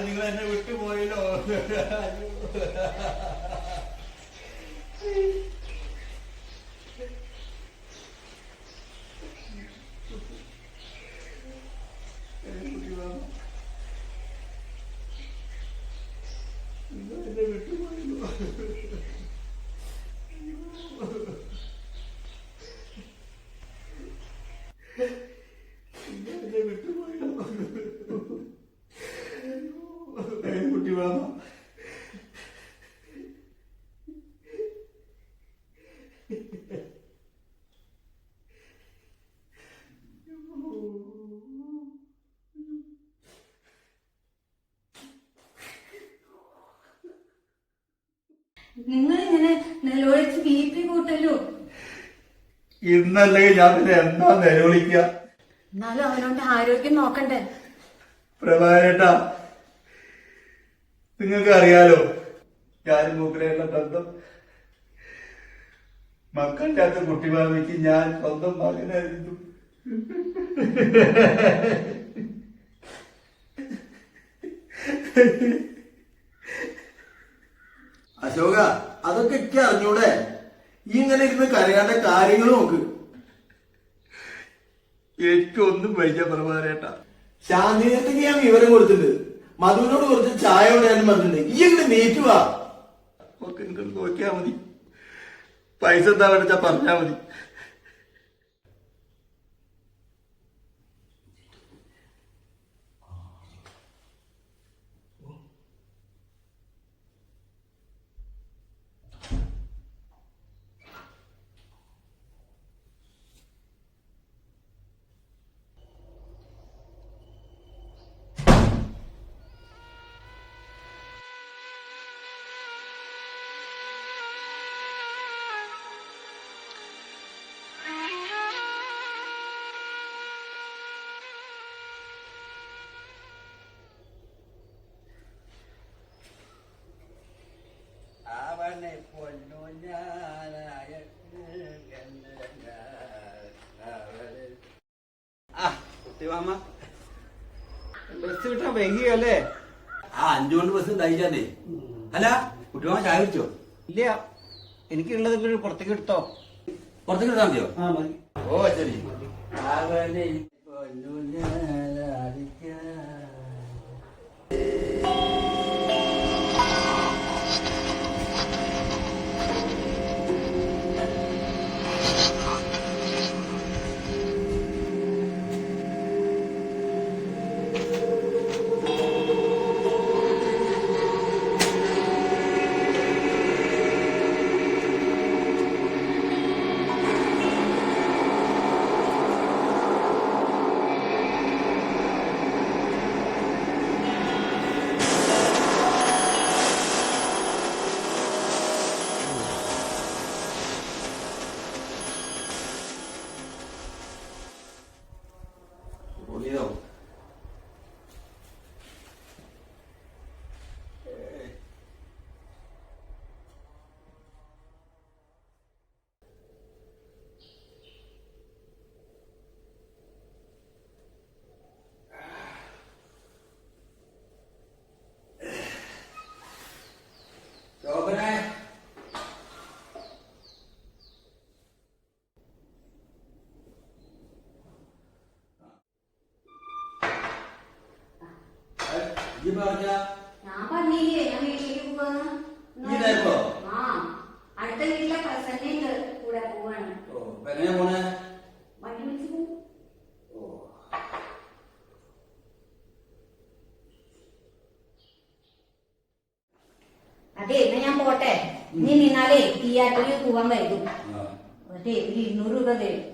നിങ്ങൾ എന്നെ വിട്ടുപോയല്ലോ. കുട്ടി വാമ നിങ്ങൾ ഇങ്ങനെ നിലവിളിച്ച് BP കൂട്ടല്ലോ. ഇന്നല്ലെങ്കിൽ ഞാൻ പിന്നെ എന്താ നിലവിളിക്ക? എന്നാലും അവനോന്റെ ആരോഗ്യം നോക്കണ്ടേ? പ്രഭാകരേട്ടാ, നിങ്ങൾക്ക് അറിയാലോ ഞാനും മൂപ്പരെയുള്ള ബന്ധം. മക്കളുടെ അകത്ത് കുട്ടിമാമിക്ക് ഞാൻ സ്വന്തം മകനായിരുന്നു. അശോക, അതൊക്കെ ഒക്കെ അറിഞ്ഞൂടെ? ഈ ഇങ്ങനെ ഇരുന്ന് കരയാണ്ട കാര്യങ്ങൾ നോക്ക്. എനിക്കൊന്നും വൈകിയ പ്രഭാകരേട്ടാ. ശാന്തിനത്തേക്ക് ഞാൻ വിവരം കൊടുത്തിട്ടുണ്ട്. മധുവിനോട് കുറച്ച് ചായ കൊണ്ടാനും പറഞ്ഞിട്ടുണ്ട്. ഈ ഇങ്ങനെ നീറ്റുവാ. ഒക്കെ നിങ്ങൾ നോക്കിയാ മതി. പൈസ എന്താ വേണ്ട പറഞ്ഞാ മതി. അവനെ പൊന്നു ഞാനായ കുട്ടിമാമ ബസ് വിട്ടാ വൈകിയല്ലേ? 5 കൊണ്ട് ബസ് ഉണ്ടായില്ലേ? അല്ല, കുട്ടിമാമ ചായ കുടിച്ചോ? ഇല്ല, എനിക്കുള്ളത് പുറത്തേക്ക് എടുത്തോ. പുറത്തേക്ക് എടുത്താൽ മതിയോ? ആ മതി. ഓ ശരി. അവനെ പൊന്നു ഞാനായ ഞാൻ പറഞ്ഞില്ലേ ഞാൻ വീട്ടിലേക്ക് പോവാന്ന്. ആ, അടുത്ത വീട്ടിലെ പ്രസന്നയുണ്ട് കൂടെ പോവാണ്. വണ്ടി വിളിച്ച് പോവും. അതെ, എന്നാ ഞാൻ പോട്ടെ. നീ നിന്നാലേ തിയേറ്ററിൽ പോവാൻ വൈകും. അതെ, 200 രൂപ തരും.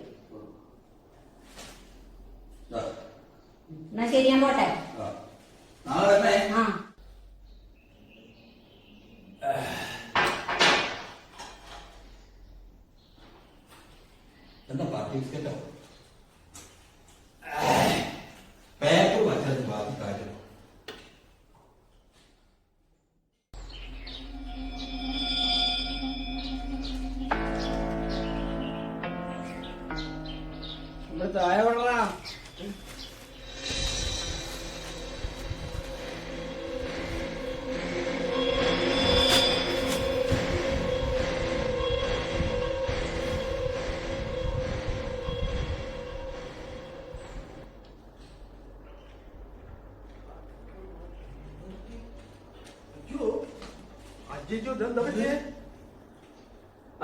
എന്നാ ശരി, ഞാൻ പോട്ടെ. ആ, എന്താ പാർട്ടി ബിസ്ക്കറ്റോ? പേപ്പർ വച്ചത് ബാക്കി കാര്യം. ചായ കൊള്ളാം.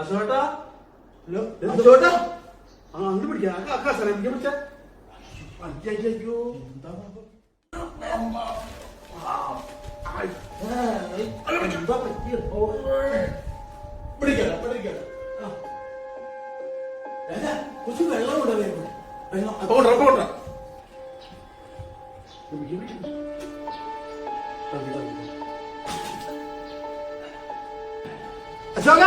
അശോട്ടാ അശോട്ടാ അങ്ങോട്ട് പിടിക്കാം പിടിച്ച അയ്യോ എന്താ കുറച്ച് വെള്ളം കൊണ്ടുവരേ വെള്ളം അശോക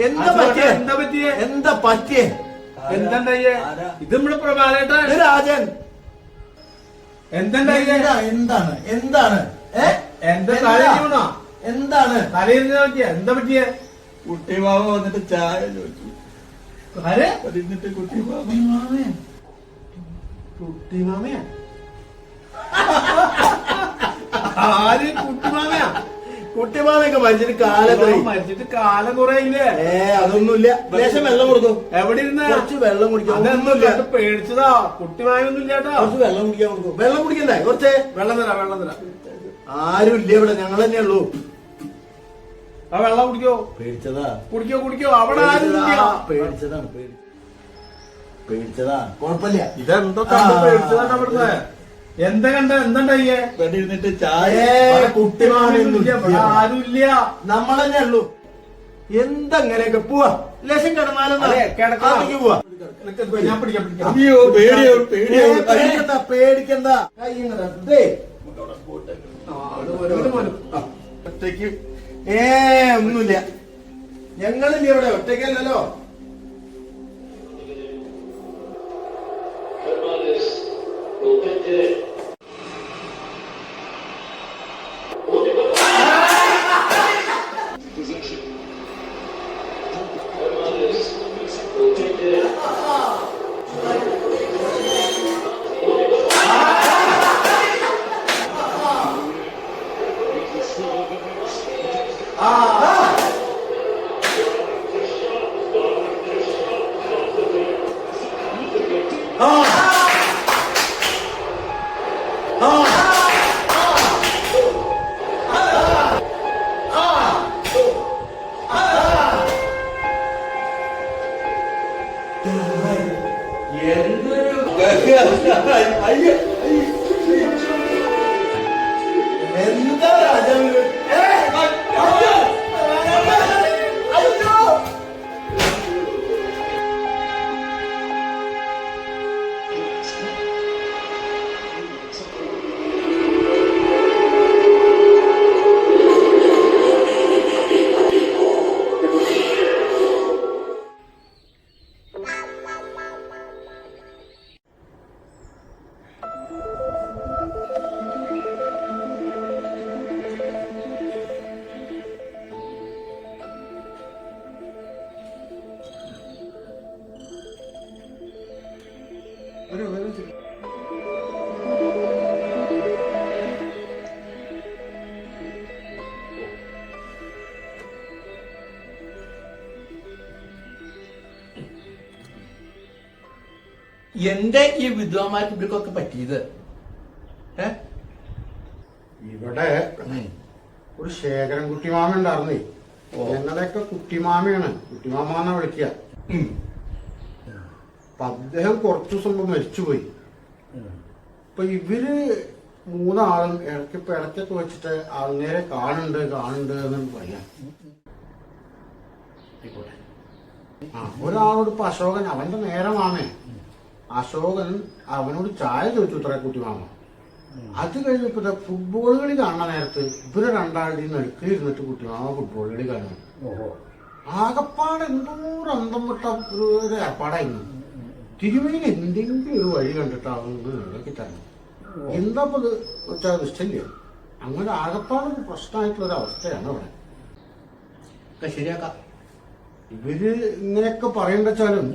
എന്താ പറ്റിയേ എന്താ പറ്റിയേ എന്തുണ്ടായേ ഇത് നമ്മുടെ പ്രഭാകരേട്ടൻ രാജൻ എന്തുണ്ടായേ എന്താണ് എന്താണ് എന്താ തലയിണോ എന്താണ് തലയിരുന്ന് നോക്കിയ എന്താ പറ്റിയേ കുട്ടിമാമ വന്നിട്ട് ചായ ചോദിച്ചു. ആരെ എന്നിട്ട് കുട്ടിമാമ കുട്ടിമാമയാ ആര് കുട്ടിമാമയാ കുട്ടിമാമയൊക്കെ മരിച്ചിട്ട് കാലം മരിച്ചിട്ട് കാലം കുറയില്ലേ അതൊന്നുമില്ല ലേശം വെള്ളം കൊടുക്കും എവിടെ ഇരുന്ന കുറച്ച് വെള്ളം കുടിക്കാം അതൊന്നുമില്ല പേടിച്ചതാ കുട്ടിമായൊന്നും ഇല്ലാട്ടോ കുറച്ച് വെള്ളം കുടിക്കാൻ കൊടുക്കും വെള്ളം കുടിക്കണ്ടേ കുറച്ച് വെള്ളം തരാം ആരും ഇല്ല ഇവിടെ ഞങ്ങൾ തന്നെ ഉള്ളൂ ആ വെള്ളം കുടിക്കോ പേടിച്ചതാ കുടിക്കോ അവിടെ ആരും ഇല്ല പേടിച്ചതാണ് പേടിച്ചതാ കുഴപ്പമില്ല ഇതെന്തോ കണ്ട് പേടിച്ചതാണ് അവിടുന്ന് എന്താ കണ്ട എന്തുണ്ടായേ ഇവിടെ ഇരുന്നിട്ട് ചായ കുട്ടിമാനൊന്നുമില്ല ആരുമില്ല നമ്മൾ തന്നെ ഉള്ളൂ എന്തെങ്ങനെയൊക്കെ പോവാ ലേശം കിടന്നാലും അതെ, കിടക്കാം. പോവാ ഞാൻ പിടിക്കാം അയ്യോ പേടിയാവും പേടിയാവും പേടിക്കണ്ട കൈ ഇങ്ങട് ദേ. ഒറ്റയ്ക്ക് ഒന്നുമില്ല ഞങ്ങളില്ല ഇവിടെ ഒറ്റയ്ക്കല്ലല്ലോ അയ്യോ എന്താ രാജാവ് എന്റെ ഈ വിദ്വാന്മാർക്ക് ഇവർക്കൊക്കെ പറ്റിയത് ഇവിടെ ഒരു ശേഖരൻ കുട്ടിമാമ ഉണ്ടായിരുന്നേ. ഞങ്ങളുടെയൊക്കെ കുട്ടിമാമയാണ്, കുട്ടിമാമെന്നാ വിളിക്കുക. അപ്പൊ അദ്ദേഹം കുറച്ചു ദിവസം മുമ്പ് മരിച്ചുപോയി. അപ്പൊ ഇവര് മൂന്നാളും ഇടയ്ക്കൊക്കെ വെച്ചിട്ട് അങ്ങേരെ കാണുന്നുണ്ട് എന്ന് പറയാം. ഒരാളോട് ഇപ്പൊ അശോകൻ അവന്റെ നേരമാമേ അശോകൻ അവനോട് ചായ ചോദിച്ചു ഇത്ര കുട്ടിമാമ. അത് കഴിഞ്ഞപ്പോ ഫുട്ബോൾ കളി കാണുന്ന നേരത്ത് ഇവര് രണ്ടാളുടെയും നടുക്കിലിരുന്നിട്ട് കുട്ടിമാമ ഫുട്ബോൾ കളി കാണുന്നു. ആകപ്പാട് എന്തോ അന്തം വിട്ട ഒരു ഏർപ്പാടായിരുന്നു. തിരുമേനി എന്തെങ്കിലും ഒരു വഴി കണ്ടിട്ടാവുന്നത് നിലക്കി തന്നെ എന്താ ഇത് വെച്ചാൽ നിശ്ചയില്ല. അങ്ങനെ ആകപ്പാടൊരു പ്രശ്നമായിട്ടുള്ള ഒരു അവസ്ഥയാണ് അവിടെ. ശരിയാക്കാം. ഇവര് ഇങ്ങനെയൊക്കെ പറയണ്ടെച്ചാലും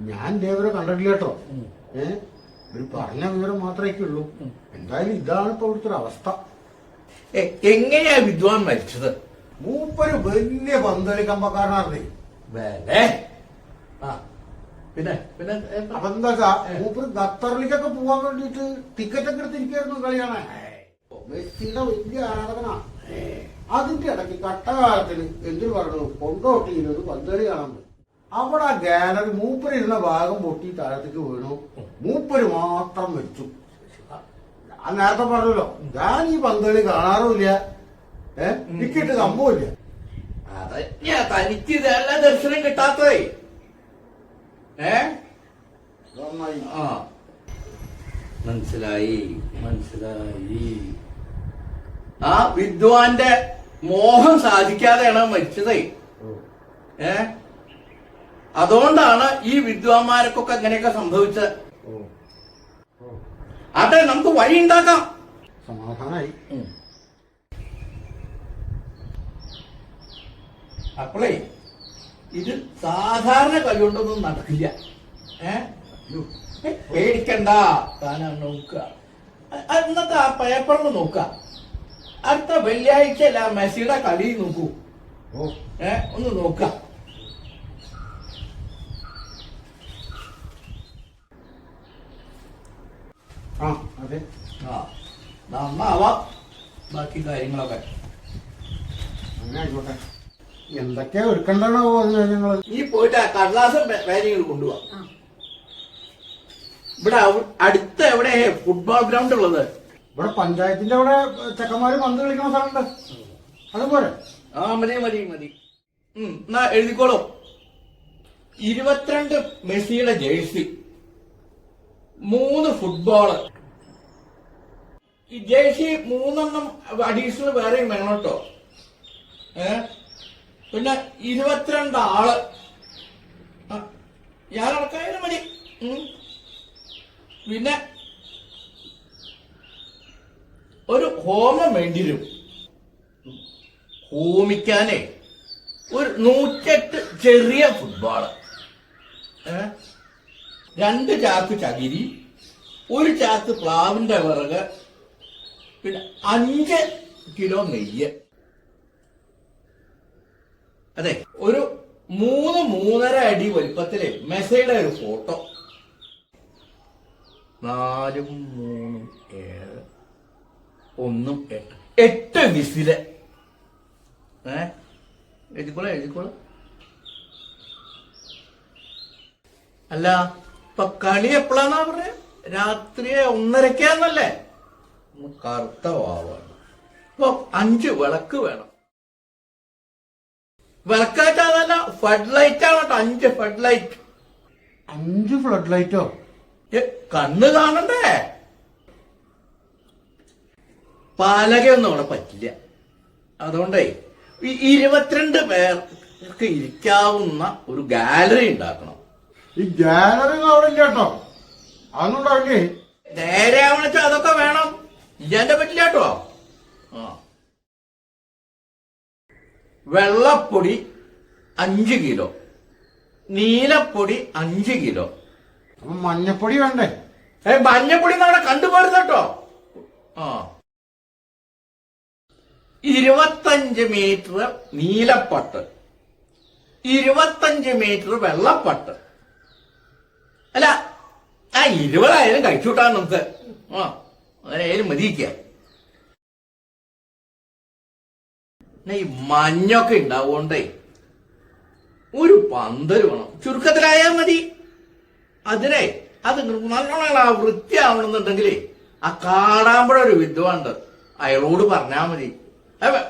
ഞാൻ ഇതേവരെ കണ്ടിട്ടില്ല കേട്ടോ. ഇവര് പറഞ്ഞ വിവരം മാത്രമേ ഉള്ളൂ. എന്തായാലും ഇതാണ് ഇപ്പൊ ഇവിടുത്തെ ഒരു അവസ്ഥ. എങ്ങനെയാ വിദ്വാൻ മരിച്ചത്? മൂപ്പര് വലിയ പന്തളി കമ്പക്കാരനാർന്നേ. പിന്നെ പിന്നെ അപ്പൊ എന്താ വെച്ചാ മൂപ്പര് ഖത്തറിലേക്കൊക്കെ പോവാൻ വേണ്ടിട്ട് ടിക്കറ്റ് ഒക്കെ എടുത്തിരിക്കായിരുന്നു കളി കാണാൻ. മെസ്സിയുടെ വലിയ ആരാധന. അതിന്റെ ഇടയ്ക്ക് കട്ടകാലത്തിന് എന്തിനു പറഞ്ഞു കൊണ്ടോട്ടിയിൽ ഒരു പന്തളി കാണാൻ പോയി. അവിടെ ആ ഗാലറി മൂപ്പരിരുന്ന ഭാഗം പൊട്ടി താഴത്തേക്ക് വീണു. മൂപ്പര് മാത്രം മരിച്ചു. ഞാൻ നേരത്തെ പറഞ്ഞല്ലോ, ഞാൻ ഈ പന്തളി കാണാറുമില്ല, ടിക്കറ്റ് സംഭവമില്ല. അതന്നെയാ തനിക്ക് ഇതല്ല ദർശനം കിട്ടാത്തതേ. നന്നായി. ആ മനസ്സിലായി. ആ വിദ്വാന്റെ മോഹം സാധിക്കാതെയാണ് മരിച്ചതേ. അതുകൊണ്ടാണ് ഈ വിദ്വാന്മാർക്കൊക്കെ അങ്ങനെയൊക്കെ സംഭവിച്ചത്. അതെ, നമുക്ക് വഴി ഉണ്ടാക്കാം. സമാധാനായി. അപ്പോളേ ഇത് സാധാരണ കൈകൊണ്ടൊന്നും നടക്കില്ല. പേടിക്കണ്ട, താനാ നോക്കുക. ഇന്നത്തെ ആ പേപ്പറിൽ നോക്കുക. അടുത്ത വെള്ളിയാഴ്ച മെസ്സിയുടെ കളി നോക്കൂ. ഒന്ന് നോക്ക. അതെ, നന്നാവാം ബാക്കി കാര്യങ്ങളൊക്കെ. അങ്ങനെ ആയിക്കോട്ടെ. എന്തൊക്കെയാ എടുക്കണ്ടോ ഞങ്ങള്? ഈ പോയിട്ട് ആ കടലാസം കാര്യങ്ങൾ കൊണ്ടുപോവാ. ഇവിടെ അടുത്ത എവിടെ ഫുട്ബോൾ ഗ്രൗണ്ട് ഉള്ളത്? ഇവിടെ പഞ്ചായത്തിന്റെ അവിടെ ചെക്കന്മാര് പന്ത് കളിക്കണ സ്ഥലമുണ്ട്, അതുപോലെ. മതി. എന്നാ എഴുതിക്കോളൂ. 22 മെസ്സിയുടെ ജേഴ്സി, 3 ഫുട്ബോള്. ഈ ജേഴ്സി 3 അഡീഷണൽ വേറെയും വേണം കേട്ടോ. പിന്നെ 22 ആള്. ഞാനടക്കായാലും മതി. പിന്നെ ഒരു ഹോമം വേണ്ടിവരും. ഹോമിക്കാനേ ഒരു 108 ചെറിയ ഫുട്ബോള്, 2 ചാക്ക് ചകിരി, 1 ചാക്ക് പ്ലാവിന്റെ വിറക്, പിന്നെ 5 കിലോ നെയ്യ്. അതെ, ഒരു 3-3.5 അടി വലിപ്പത്തിലെ മെസ്സിയുടെ ഒരു ഫോട്ടോ. 4 3 7 1 8 വിസില്. എഴുതിക്കോളൂ. അല്ല, ഇപ്പൊ കളി എപ്പോഴാന്നാ പറഞ്ഞ? രാത്രി 1:30 കറുത്ത വാവാണ്. ഇപ്പൊ 5 വിളക്ക് വേണം. വിളക്കാറ്റതല്ല, ഫ്ലഡ് ലൈറ്റ് ആണ് കേട്ടോ. 5 ഫ്ലഡ് ലൈറ്റ്. 5 ഫ്ലഡ് ലൈറ്റോ? കണ്ണ് കാണണ്ടേ? പാലകയൊന്നും അവിടെ പറ്റില്ല. അതുകൊണ്ടേ ഈ 22 പേർക്ക് ഇരിക്കാവുന്ന ഒരു ഗാലറി ഉണ്ടാക്കണം. ഈ ഗാലറി അവിടെ ഇല്ല കേട്ടോ, അതൊന്നും ഉണ്ടാവില്ലേ? നേരെ ആവണച്ചാ അതൊക്കെ വേണം. ഇജാന്റെ പറ്റില്ല കേട്ടോ. വെള്ളപ്പൊടി 5 കിലോ, നീലപ്പൊടി 5 കിലോ. അപ്പൊ മഞ്ഞപ്പൊടി വേണ്ടേ? മഞ്ഞപ്പൊടി അവിടെ കണ്ടുപോരുന്ന കേട്ടോ. 25 മീറ്റർ നീലപ്പട്ട്, 25 മീറ്റർ വെള്ളപ്പട്ട്. അല്ല, 20 കഴിച്ചുവിട്ടാ നമുക്ക്. അങ്ങനെയായാലും മതിയിക്ക. ഈ മഞ്ഞൊക്കെ ഉണ്ടാവുകൊണ്ടേ ഒരു പന്തൽ വേണം. ചുരുക്കത്തിലായാൽ മതി. അതിനെ അത് നല്ലോണം വൃത്തിയാവണമെന്നുണ്ടെങ്കിലേ ആ കാടാമ്പുഴ ഒരു വിദ്വാണ്ട്, അയാളോട് പറഞ്ഞാൽ മതി.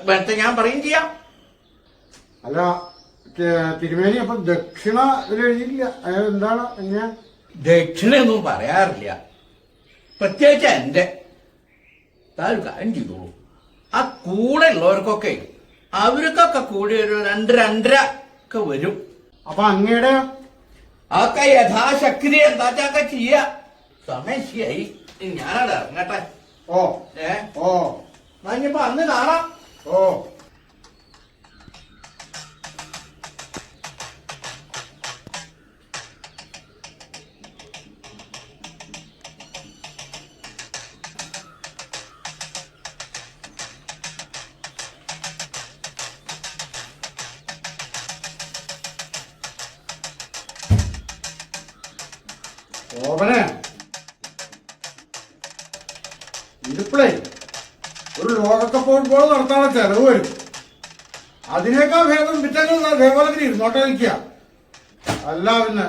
വേണ്ട, ഞാൻ പറയും ചെയ്യാം. അല്ല തിരുമേനി, അപ്പൊ ദക്ഷിണ ഇതിൽ എഴുതിയില്ല, എന്താണ്? എങ്ങനെയാ? ദക്ഷിണയൊന്നും പറയാറില്ല, പ്രത്യേകിച്ച് എന്റെ. താൻ കാര്യം ചെയ്തോളൂ. ആ കൂടെ ഉള്ളവർക്കൊക്കെ അവർക്കൊക്കെ കൂടി ഒരു 2-2.5 ഒക്കെ വരും. അപ്പൊ അങ്ങയുടെ അതൊക്കെ യഥാശക്തി എന്താച്ചാക്കെ ചെയ്യ. സമയം ശരിയായി, ഞാനവിടെ ഇറങ്ങട്ടെ. ഇനിയിപ്പോ അന്ന് കാണാം. ഇതിപ്പോഴേ ഒരു ലോകകപ്പ് ഫുട്ബോൾ നടത്താനുള്ള ചെലവ് വരും. അതിനേക്കാൾ ഭേദം പിറ്റേന്ന് അതേപോലെ ഇരുന്നോട്ടെ നിൽക്കുക അല്ല പിന്നെ